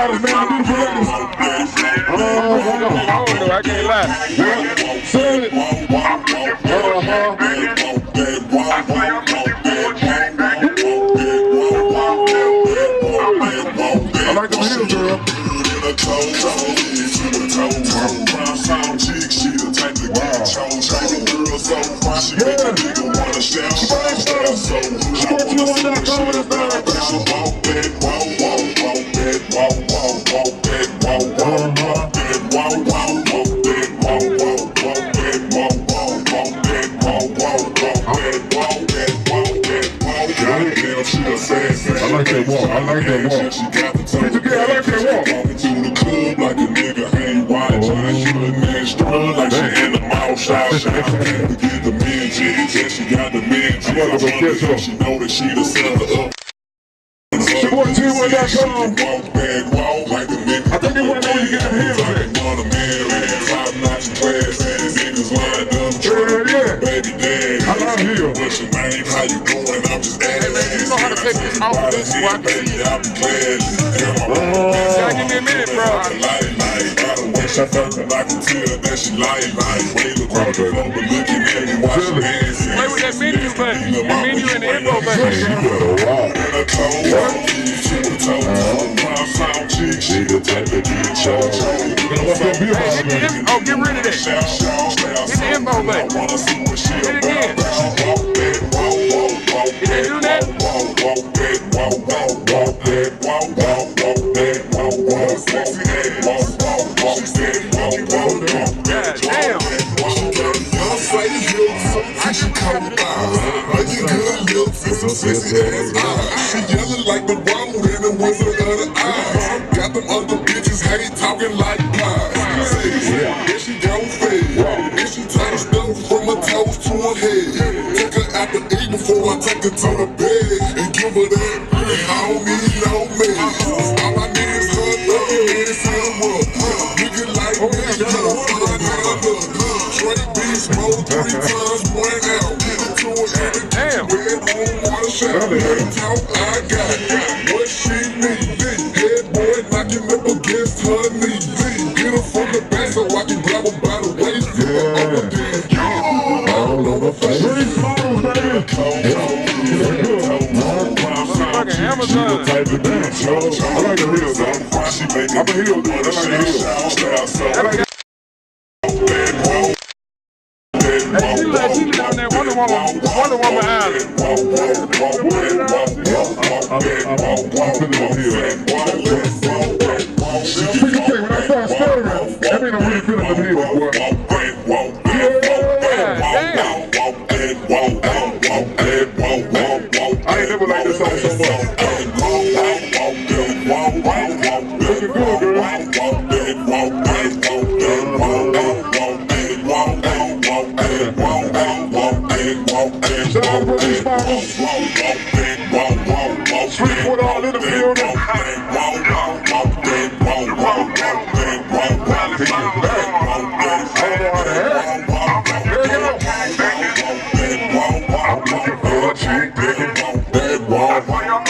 bottles, man. The beautiful ladies. I can't lie. Sell it. I like them heels, girl. I like that walk. I like that walk. I like that walk. To the club like a nigga ain't watching. Like she in the mouth shot. Get the men jigs and she got the men jigs. She know that she the seller up. Support2.com. I think they want to know you get them heels back. Baby dad, I love you. What's your name? How you doing? I'm just asking. Hey man, you know how to take this off of this so I can see you. I'll be glad. Give me a minute, bro. I can tell that she like way across the floor, but looking at me, watching hands. Play with that menu button. The menu and the info button. She the type to get chose. Oh, get rid of that. Hit the info button. Hit it again. Did they do that? God damn. She yelling like the wrong in the wizard of the eye. Got them other bitches hate talking like pies. And she don't fade. And she tight stuff from her toes to her head. Take her out to eat before I take her to the bed. And give her that. I don't need no man. All I need is her lucky and some up. Nigga like me, Straight beef, smoke 3 times, one out. Get it to her in the kitchen, bedroom, water shower. Talk I got what she need. Head boy knocking up against her knee. Get her from the back so I can grab her by the waist. All over face. Fucking Amazon. I like the heels, though. I'm a heel dude. I like the heels. Hey, she down there Wonder Woman Island. I'm feeling the heel. When I start stuttering, that means I'm really feeling the heels, boy. I ain't never liked this song so much. Looking good, girl. Shout out Brelise, mama. Streetwood all in the building. I'm looking for a chick, digging that walk. I'm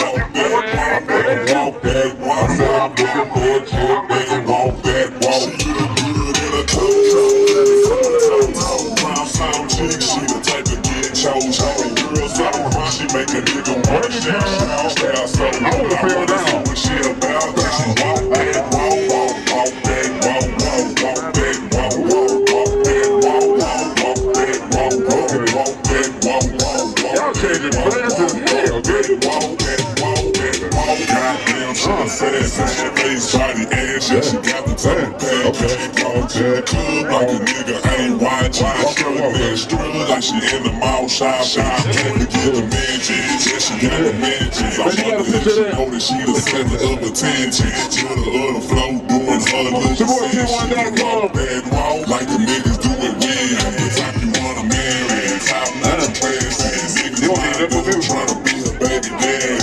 looking for a chick, digging walk that walk. She the type to get chose. Girls out, she make a nigga wanna shake. I wanna feel down. When she about that, she walk that, walk that, walk that, walk that, walk that. Y'all changing plans as hell, baby. Goddamn, she said she face body and shit. She got the type of bag. Come to the club like a nigga ain't watching. Struggle like she in the mouth shop. To get the man jigs, yeah, she got the man jigs. I wonder if she know that she the center of attention. To the other flow, doing her little bad walk like the niggas do it weird. The type you wanna marry, top notch class. Niggas trying to be her baby daddy.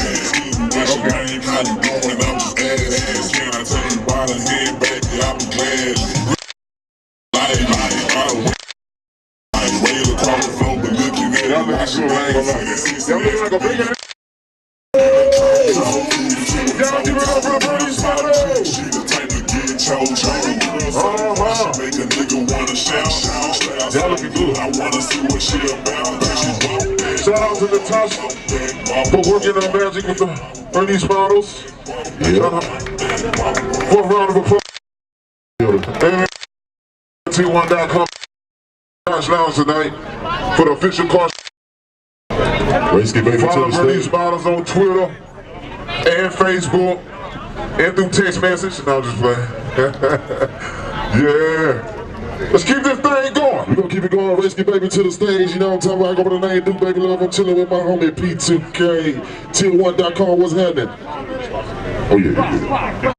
What's your name? How you doing? I'm just asking. Can I tell you about her head, baby? I'll be glad. Way across the floor, but looking at y'all looking good, I ain't gonna lie. Y'all looking like a big ass. Y'all give it up for the Brelise model. Y'all looking good. I wanna see what she about. Shout out to Natasha for working on magic with the Brelise models. Yeah. For a round of applause. And T1.com lounge tonight for the official car. Follow Brelise models on Twitter and Facebook and through text message. No, I'm just playing. Yeah. Let's keep this thing going. We're gonna keep it going. Race Get Baby to the stage. You know what I'm talking about? I go by the name Duke Baby Love. I'm chilling with my homie P2K. T1.com. What's happening? Oh yeah.